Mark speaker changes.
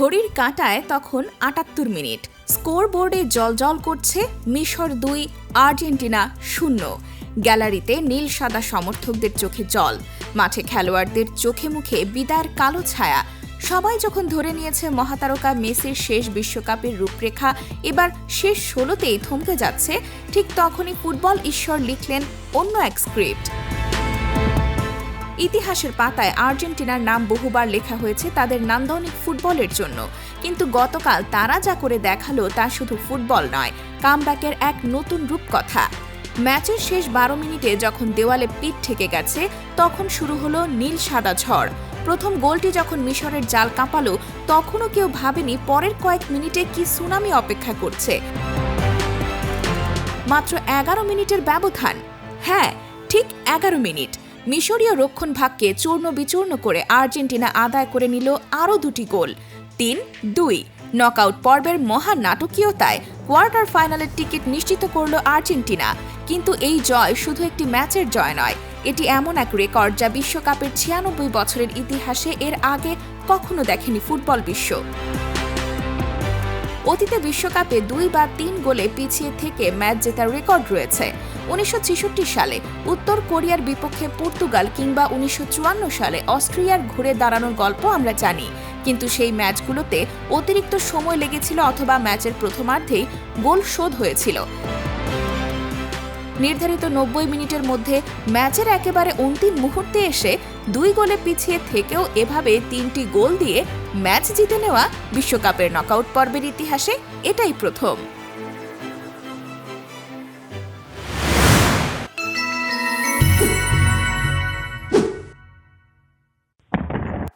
Speaker 1: ঘড়ির কাঁটায় তখন ৭৮ মিনিট। স্কোরবোর্ডে জ্বলজ্বল করছে মিশর ২, আর্জেন্টিনা ০। গ্যালারিতে নীল সাদা সমর্থকদের চোখে জল, মাঠে খেলোয়াড়দের চোখে মুখে বিদায়ের কালো ছায়া। সবাই যখন ধরে নিয়েছে মহাতারকা মেসির শেষ বিশ্বকাপের রূপরেখা এবার শেষ ১৬তেই থমকে যাচ্ছে, ঠিক তখনই ফুটবল ঈশ্বর লিখলেন অন্য এক স্ক্রিপ্ট। ইতিহাসের পাতায় আর্জেন্টিনার নাম বহুবার লেখা হয়েছে তাদের নান্দনিক ফুটবলের জন্য, কিন্তু গতকাল তারা যা করে দেখালো তা শুধু ফুটবল নয়, কামব্যাকের এক নতুন রূপকথা। ম্যাচের শেষ ১২ মিনিটে যখন দেওয়ালে পিঠ ঠেকে গেছে, তখন শুরু হলো নীল সাদা ঝড়। প্রথম গোলটি যখন মিশরের জাল কাঁপালো, তখনও কেউ ভাবেনি পরের কয়েক মিনিটে কি সুনামি অপেক্ষা করছে। মাত্র ১১ মিনিটের ব্যবধান, হ্যাঁ ঠিক ১১ মিনিট, মিশরীয় রক্ষণভাগকে চূর্ণ বিচূর্ণ করে আর্জেন্টিনা আদায় করে নিল আরও ২টি গোল, ৩-২। নকআউট পর্বের মহা নাটকীয়তায় কোয়ার্টার ফাইনালের টিকিট নিশ্চিত করল আর্জেন্টিনা। কিন্তু এই জয় শুধু একটি ম্যাচের জয় নয়, এটি এমন এক রেকর্ড যা বিশ্বকাপের ৯৬ বছরের ইতিহাসে এর আগে কখনো দেখেনি ফুটবল বিশ্ব। অতীতে বিশ্বকাপে ২ বা ৩ গোলে পিছিয়ে থেকে ম্যাচ জেতার রেকর্ড রয়েছে। ১৯৬৬ সালে উত্তর কোরিয়ার বিপক্ষে পর্তুগাল কিংবা ১৯৫৪ সালে অস্ট্রিয়ার ঘুরে দাঁড়ানোর গল্প আমরা জানি, কিন্তু সেই ম্যাচগুলোতে অতিরিক্ত সময় লেগেছিল অথবা ম্যাচের প্রথমার্ধেই গোল শোধ হয়েছিল। নির্ধারিত ৯০ মিনিটের মধ্যে ম্যাচের একেবারে অন্তিম মুহূর্তে এসে ২ গোলে পিছিয়ে থেকেও এভাবে ৩টি গোল দিয়ে ম্যাচ জিতে নেওয়া বিশ্বকাপের নকআউট পর্বের ইতিহাসে এটাই প্রথম।